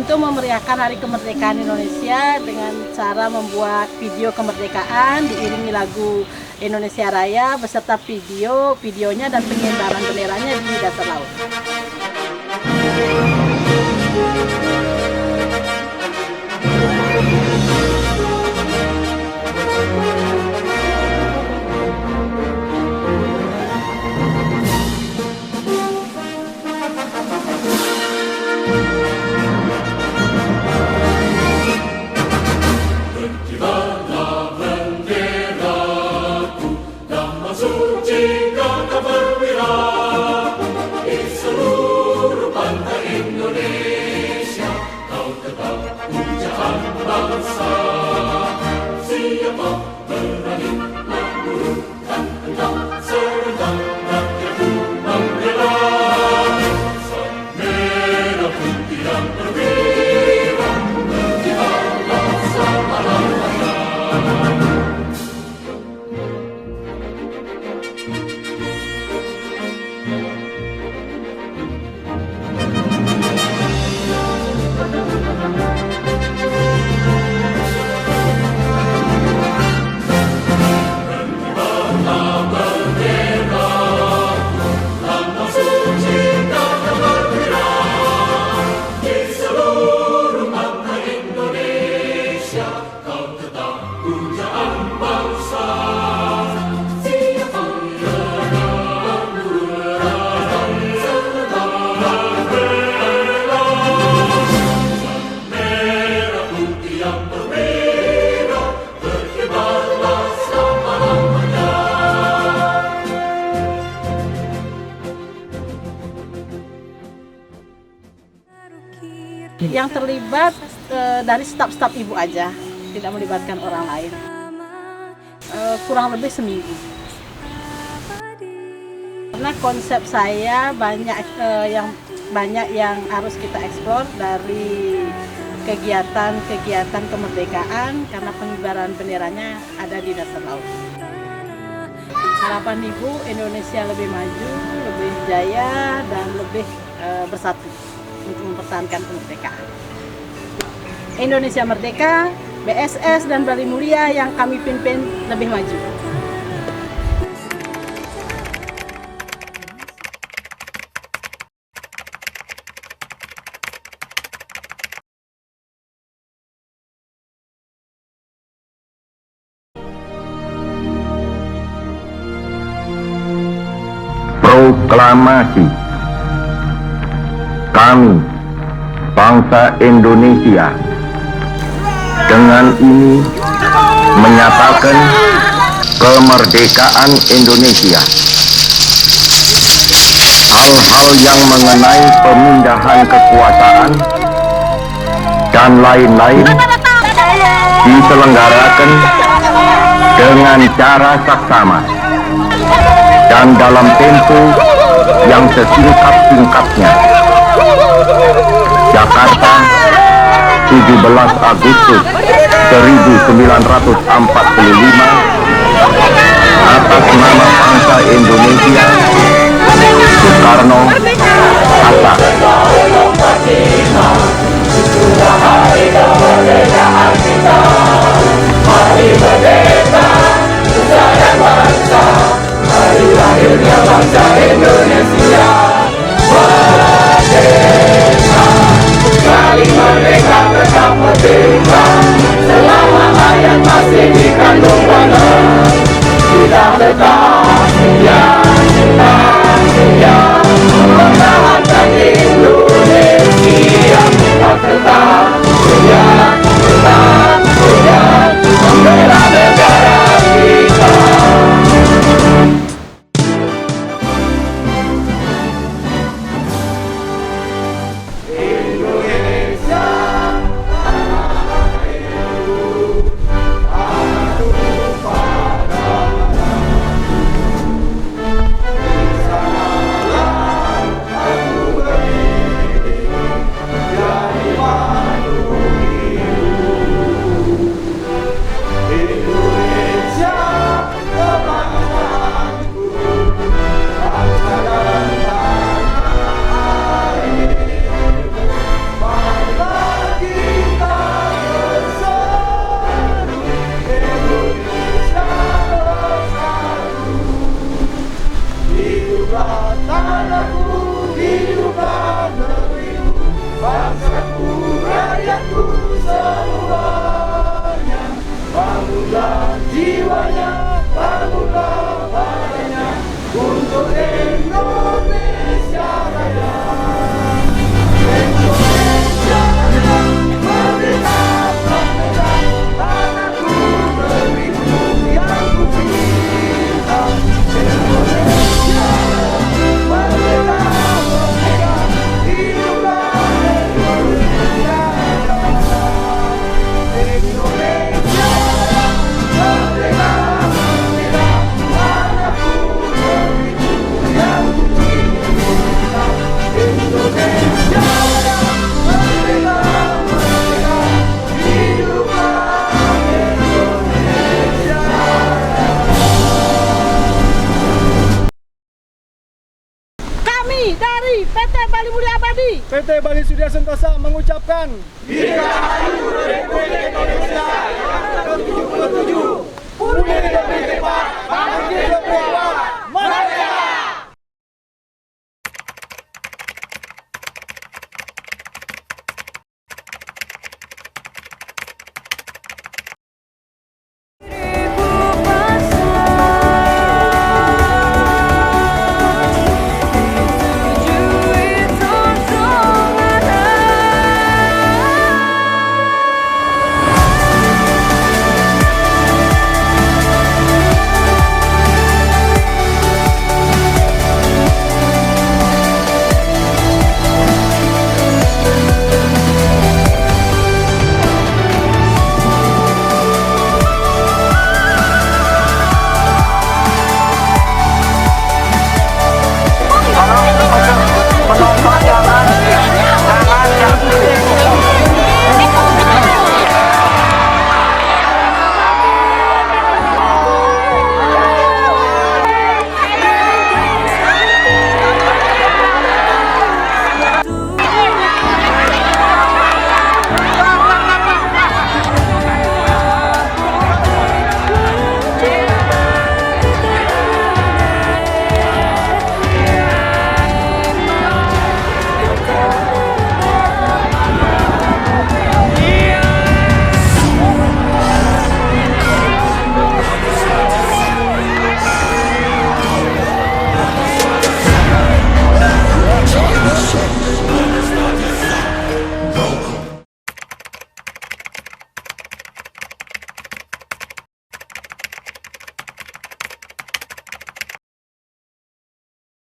untuk memeriahkan Hari Kemerdekaan Indonesia dengan cara membuat video kemerdekaan diiringi lagu Indonesia Raya beserta videonya dan pengibaran benderanya di dasar laut. Yang terlibat dari staf-staf ibu aja, tidak melibatkan orang lain. Kurang lebih seminggu. Karena konsep saya banyak yang harus kita eksplor dari kegiatan kemerdekaan karena pengibaran benderanya ada di dasar laut. Harapan ibu Indonesia lebih maju, lebih jaya dan lebih bersatu untuk mempertahankan kemerdekaan. Indonesia merdeka, BSS dan Bali Mulia yang kami pimpin lebih maju. Proklamasi. Kami, bangsa Indonesia, dengan ini menyatakan kemerdekaan Indonesia. Hal-hal yang mengenai pemindahan kekuasaan dan lain-lain diselenggarakan dengan cara saksama dan dalam tempo yang sesingkat-singkatnya. Jakarta, 17 Agustus 1945, atas nama bangsa Indonesia, Soekarno, Hatta. Itulah hari kemerdekaan kita, hari merdeka, nusa dan bangsa, hari lahirnya bangsa Indonesia. Merdeka, kali merdeka tetap merdeka, selama hayat masih dikandung tanah. Kita tetap setia bangunlah tanahku, hiduplah negeriku, bangsaku, rakyatku semuanya. Bangunlah jiwanya, bangunlah badannya, untuk Indonesia Raya. Indonesia Raya, merdeka, merdeka, tanahku, negeriku yang ku cinta. Indonesia Raya, merdeka, merdeka, hiduplah Indonesia Raya. Indonesia Raya, merdeka, merdeka, tanahku, negeriku yang ku cinta. Indonesia Raya, merdeka, merdeka, hiduplah Indonesia Raya. Kami dari PT Bali Mulia Abadi, PT Bali Surya Sentosa mengucapkan Dirgahayu Republik Indonesia yang ke-77, pulih lebih cepat, bangkit lebih